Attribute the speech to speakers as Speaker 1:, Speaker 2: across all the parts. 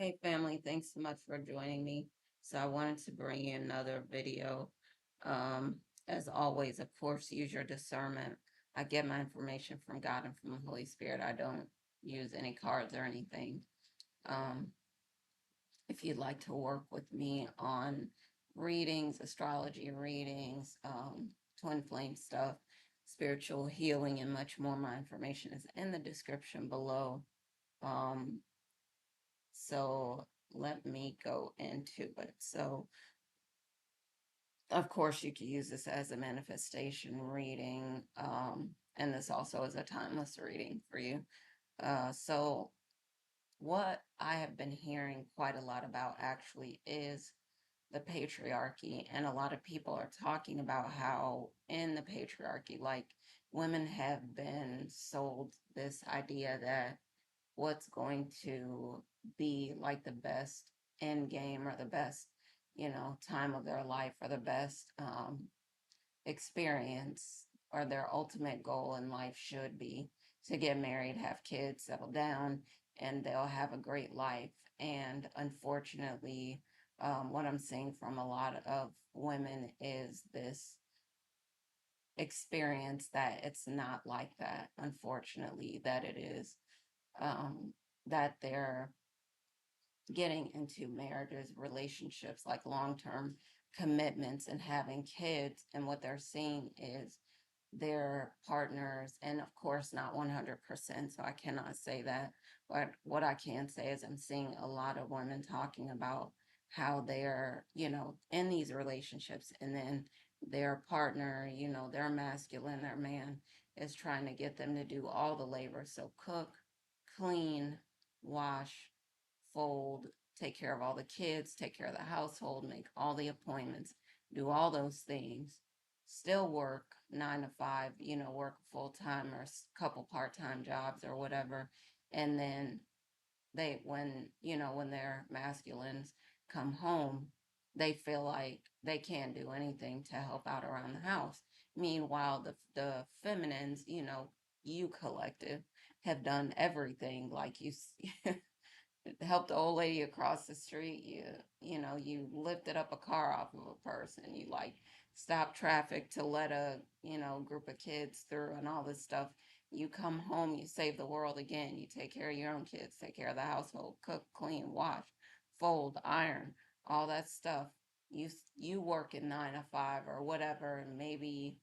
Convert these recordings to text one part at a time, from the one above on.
Speaker 1: Hey family, thanks so much for joining me. So I wanted to bring you another video. As always, of course, use your discernment. I get my information from God and from the Holy Spirit. I don't use any cards or anything. Um, if you'd like to work with me on readings, astrology readings, twin flame stuff, spiritual healing, and much more, my information is in the description below. Um, So let me go into it. So, of course, you could use this as a manifestation reading, and this also is a timeless reading for you. So, what I have been hearing quite a lot about actually is the patriarchy, and a lot of people are talking about how in the patriarchy, like women have been sold this idea that what's going to be like the best end game or the best, time of their life or the best experience or their ultimate goal in life should be to get married, have kids, settle down, and they'll have a great life. And unfortunately, what I'm seeing from a lot of women is this experience that it's not like that, unfortunately, that it is that they're getting into marriages, relationships, like long-term commitments and having kids. And what they're seeing is their partners, and of course, not 100%. So I cannot say that. But what I can say is I'm seeing a lot of women talking about how they're, in these relationships, and then their partner, their masculine, their man is trying to get them to do all the labor. So cook, clean, wash, fold, take care of all the kids, take care of the household, make all the appointments, do all those things, still work 9 to 5, work full time or a couple part-time jobs or whatever. And then when their masculines come home, they feel like they can't do anything to help out around the house. Meanwhile, the feminines, you collective have done everything. Like helped the old lady across the street. You lifted up a car off of a person. You like stopped traffic to let a, group of kids through and all this stuff. You come home, you save the world again. You take care of your own kids, take care of the household, cook, clean, wash, fold, iron, all that stuff. You work in 9 to 5 or whatever, and maybe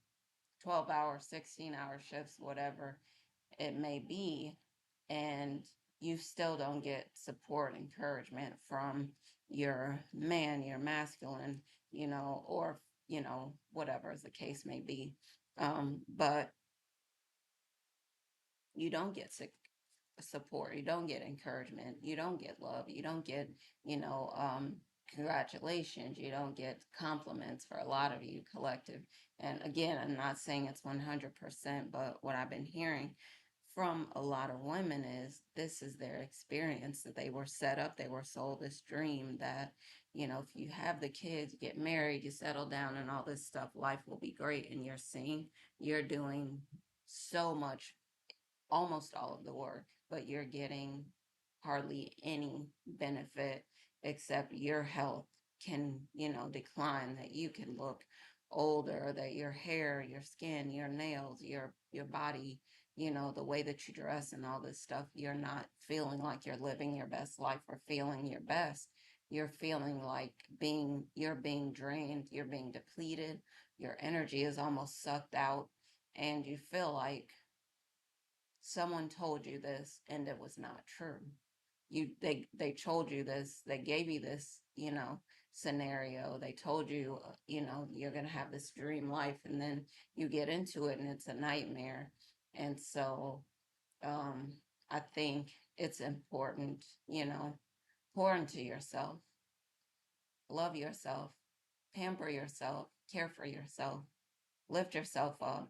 Speaker 1: 12 hour, 16-hour shifts, whatever it may be, and you still don't get support, encouragement from your man, your masculine, or, whatever as the case may be. But you don't get support, you don't get encouragement, you don't get love, you don't get, congratulations, you don't get compliments for a lot of you collective. And again, I'm not saying it's 100%, but what I've been hearing from a lot of women is this is their experience, that they were set up, they were sold this dream that, if you have the kids, you get married, you settle down and all this stuff, life will be great. And you're doing so much, almost all of the work, but you're getting hardly any benefit except your health can, decline, that you can look older, that your hair, your skin, your nails, your body, the way that you dress and all this stuff, you're not feeling like you're living your best life or feeling your best. You're feeling like you're being drained, you're being depleted, your energy is almost sucked out, and you feel like someone told you this and it was not true. They told you this, they gave you this, scenario. They told you, you're going to have this dream life, and then you get into it and it's a nightmare. And so I think it's important, pour into yourself, love yourself, pamper yourself, care for yourself, lift yourself up.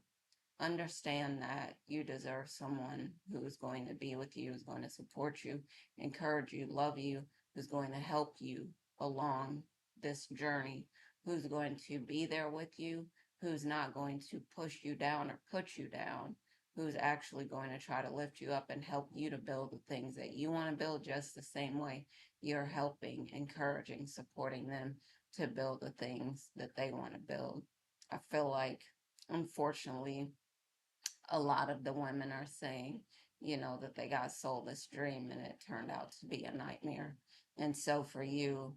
Speaker 1: Understand that you deserve someone who's going to be with you, who's going to support you, encourage you, love you, who's going to help you along this journey, who's going to be there with you, who's not going to push you down or put you down, who's actually going to try to lift you up and help you to build the things that you want to build just the same way you're helping, encouraging, supporting them to build the things that they want to build. I feel like, unfortunately, a lot of the women are saying, that they got sold this dream and it turned out to be a nightmare. And so for you,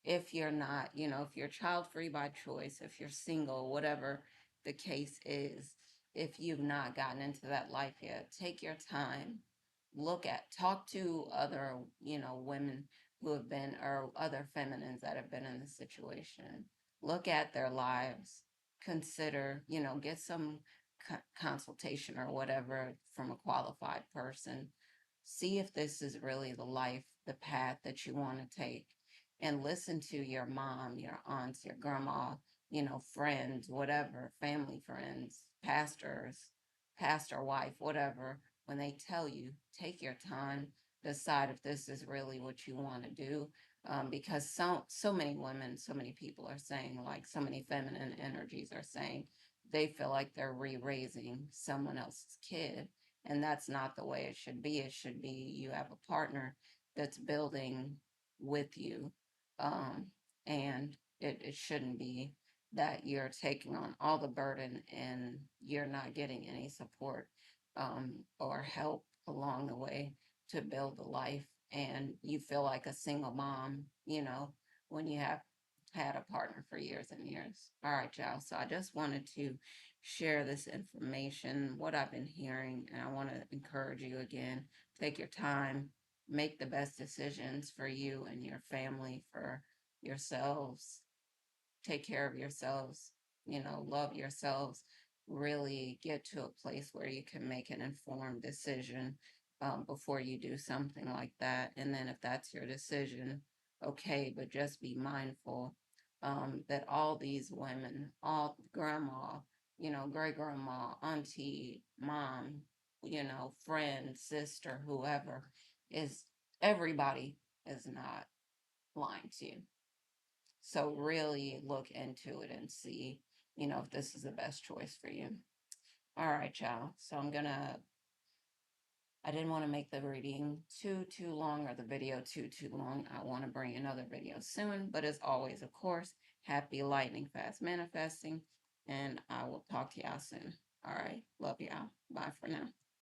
Speaker 1: if you're not, if you're child free by choice, if you're single, whatever the case is, if you've not gotten into that life yet, take your time, talk to other, women who have been, or other feminines that have been in this situation. Look at their lives, consider, get some consultation or whatever from a qualified person. See if this is really the life, the path that you want to take. And listen to your mom, your aunts, your grandma, friends, whatever, family friends, pastors, pastor wife, whatever. When they tell you, take your time, decide if this is really what you want to do. Because so many women, so many people are saying, like so many feminine energies are saying, they feel like they're re-raising someone else's kid, and that's not the way it should be. It should be you have a partner that's building with you, um, and it shouldn't be that you're taking on all the burden and you're not getting any support, or help along the way to build a life, and you feel like a single mom, when you have had a partner for years and years. All right, y'all. So I just wanted to share this information, what I've been hearing, and I want to encourage you again, take your time, make the best decisions for you and your family, for yourselves, take care of yourselves, love yourselves, really get to a place where you can make an informed decision, before you do something like that. And then if that's your decision, okay, but just be mindful, that all these women, all grandma, great grandma, auntie, mom, friend, sister, whoever, is everybody is not lying to you. So really look into it and see, if this is the best choice for you. All right, y'all. So I didn't want to make the reading too long, or the video too long. I want to bring another video soon, but as always, of course, happy lightning fast manifesting, and I will talk to y'all soon. All right. Love y'all. Bye for now.